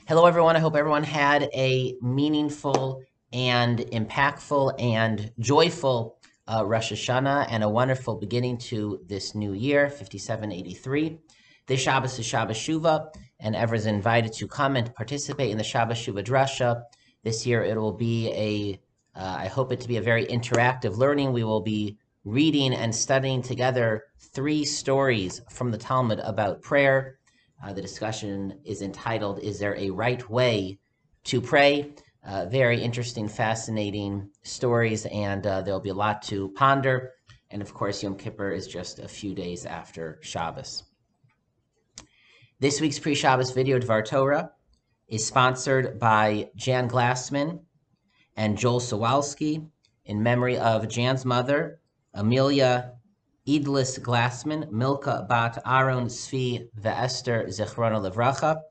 Hello, everyone. I hope everyone had a meaningful and impactful and joyful Rosh Hashanah and a wonderful beginning to this new year, 5783. This Shabbos is Shabbos Shuvah, and everyone's invited to come and participate in the Shabbos Shuvah Drasha. This year it will be I hope it to be a very interactive learning. We will be reading and studying together 3 stories from the Talmud about prayer. The discussion is entitled, Is There a Right Way to Pray? Very interesting, fascinating stories, and there'll be a lot to ponder. And of course, Yom Kippur is just a few days after Shabbos. This week's pre-Shabbos video, Dvar Torah, is sponsored by Jan Glassman and Joel Sawalski in memory of Jan's mother, Amelia Idlis Glassman, Milka Bat Aaron Svi Ve'ester Zichrona Levracha,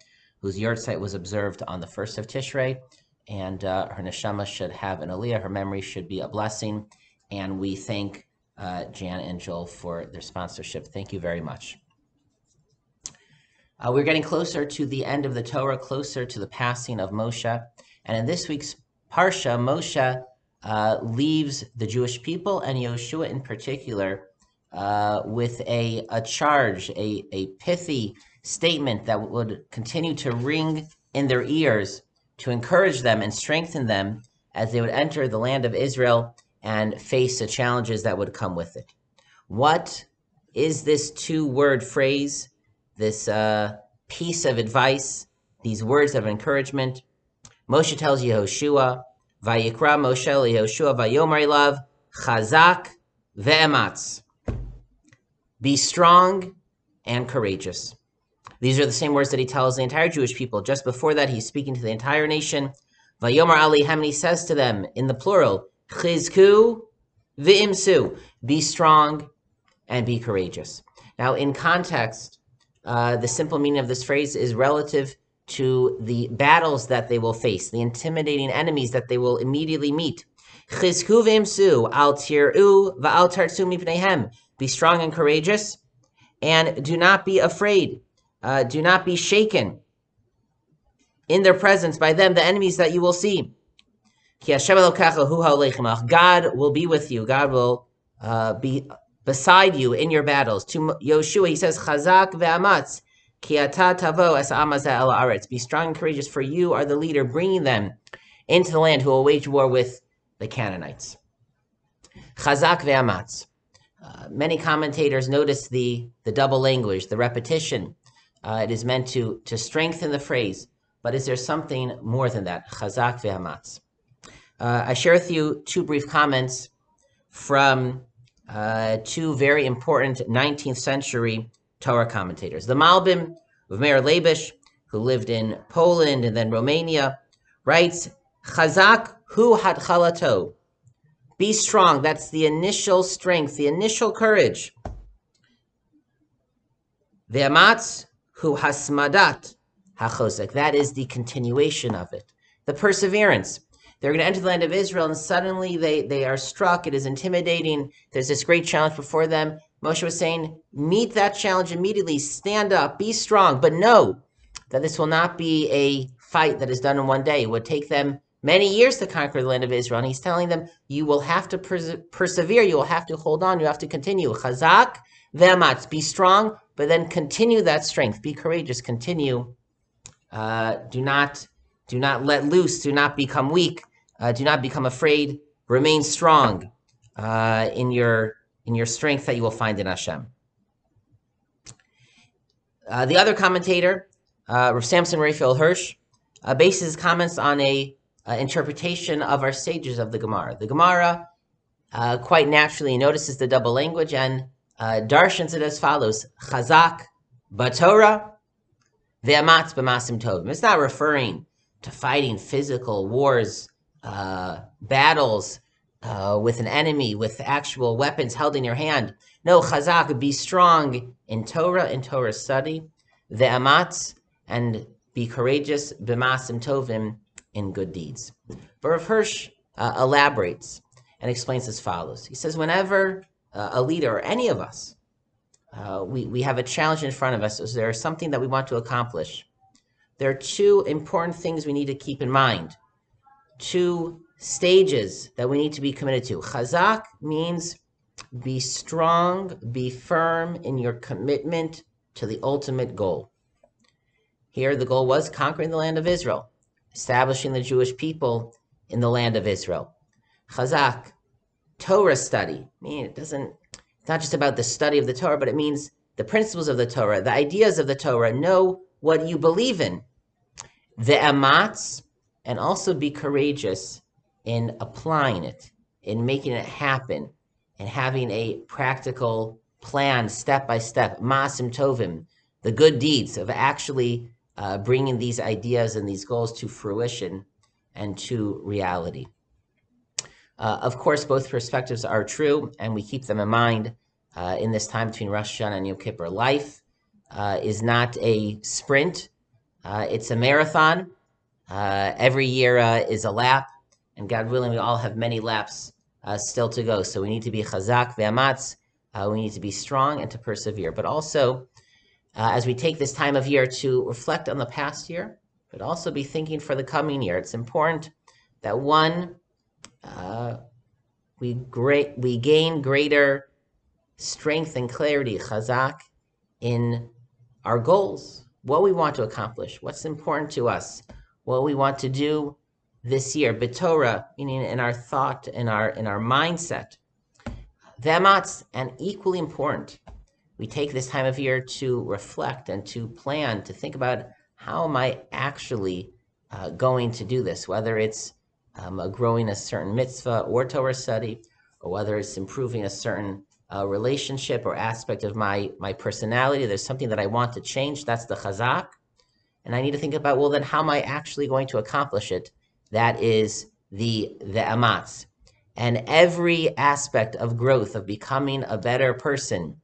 whose yahrzeit was observed on the 1st of Tishrei, and her neshama should have an aliyah. Her memory should be a blessing, and we thank Jan and Joel for their sponsorship. Thank you very much. We're getting closer to the end of the Torah, closer to the passing of Moshe, and in this week's Parsha, Moshe leaves the Jewish people, and Yoshua in particular, with a charge, a pithy statement that would continue to ring in their ears to encourage them and strengthen them as they would enter the land of Israel and face the challenges that would come with it. What is this 2-word phrase, this piece of advice, these words of encouragement? Moshe tells Yehoshua, Vayikra Moshe Yehoshua Vayomer Elav Chazak ve'ematz. Be strong and courageous. These are the same words that he tells the entire Jewish people. Just before that, he's speaking to the entire nation. Vayomer Aleichem, and he says to them in the plural, Chizku v'imsu. Be strong and be courageous. Now, in context, the simple meaning of this phrase is relative to the battles that they will face, the intimidating enemies that they will immediately meet. Chizku v'imsu, al tir'u v'al tartzu mipneihem. Be strong and courageous, and do not be afraid. Do not be shaken in their presence by them, the enemies that you will see. God will be with you. God will be beside you in your battles. To Yoshua, he says, Chazak ve'amatz, ki ata tavo es amazeh el haaretz. Be strong and courageous, for you are the leader, bringing them into the land who will wage war with the Canaanites. Chazak ve'amatz. Many commentators notice the double language, the repetition. It is meant to strengthen the phrase, but is there something more than that? Chazak ve'amatz. I share with you 2 brief comments from 2 very important 19th century Torah commentators. The Malbim of Meir Leibish, who lived in Poland and then Romania, writes, Chazak hu hatchalato. Be strong. That's the initial strength, the initial courage. Ve'amatz hu hasmadat hachosek. That is the continuation of it, the perseverance. They're going to enter the land of Israel, and suddenly they are struck. It is intimidating. There's this great challenge before them. Moshe was saying, meet that challenge immediately. Stand up. Be strong. But know that this will not be a fight that is done in one day. It would take them many years to conquer the land of Israel. And he's telling them, you will have to persevere. You will have to hold on. You have to continue. Chazak ve'amatz. Be strong, but then continue that strength. Be courageous. Continue. Do not let loose. Do not become weak. Do not become afraid. Remain strong in your strength that you will find in Hashem. The other commentator, Rav Samson Raphael Hirsch, bases his comments on a interpretation of our sages of the Gemara. The Gemara quite naturally notices the double language and darshans it as follows: Chazak b'Torah ve'amatz b'masim tovim. It's not referring to fighting physical wars, battles with an enemy, with actual weapons held in your hand. No, Chazak, be strong in Torah study, ve'amatz, and be courageous, b'masim tovim, in good deeds. But Rav Hirsch elaborates and explains as follows. He says, whenever a leader, or any of us, we have a challenge in front of us, is there something that we want to accomplish, there are two important things we need to keep in mind. Two stages that we need to be committed to. Chazak means be strong, be firm in your commitment to the ultimate goal. Here, the goal was conquering the land of Israel, establishing the Jewish people in the land of Israel. Chazak, Torah study. It's not just about the study of the Torah, but it means the principles of the Torah, the ideas of the Torah. Know what you believe in. Ve'amatz, and also be courageous in applying it, in making it happen, and having a practical plan, step by step, ma'asim tovim, the good deeds of actually bringing these ideas and these goals to fruition and to reality. Of course, both perspectives are true, and we keep them in mind in this time between Rosh Hashanah and Yom Kippur. Life is not a sprint, it's a marathon. Every year is a lap, and God willing, we all have many laps still to go. So we need to be chazak ve'amatz, we need to be strong and to persevere. But also, as we take this time of year to reflect on the past year, but also be thinking for the coming year, it's important that we gain greater strength and clarity, chazak, in our goals, what we want to accomplish, what's important to us, what we want to do this year, b'Torah, meaning in our thought, in our mindset. Ve'amatz, and equally important, we take this time of year to reflect and to plan, to think about how am I actually going to do this, whether it's growing a certain mitzvah or Torah study, or whether it's improving a certain relationship or aspect of my personality. There's something that I want to change. That's the chazak. And I need to think about, well, then how am I actually going to accomplish it? That is the amatz. And every aspect of growth, of becoming a better person,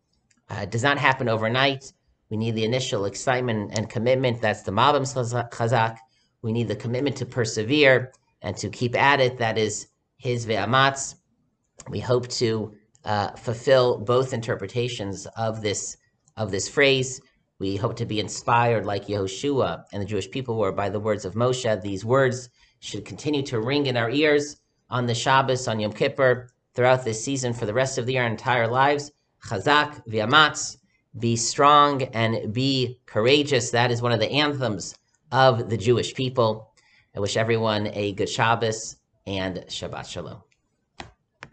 does not happen overnight. We need the initial excitement and commitment. That's the mabam's chazak. We need the commitment to persevere and to keep at it. That is his ve'amatz. We hope to fulfill both interpretations of this phrase. We hope to be inspired like Yehoshua and the Jewish people were by the words of Moshe. These words should continue to ring in our ears on the Shabbos, on Yom Kippur, throughout this season, for the rest of the year, our entire lives. Chazak v'amatz, be strong and be courageous. That is one of the anthems of the Jewish people. I wish everyone a good Shabbos and Shabbat Shalom.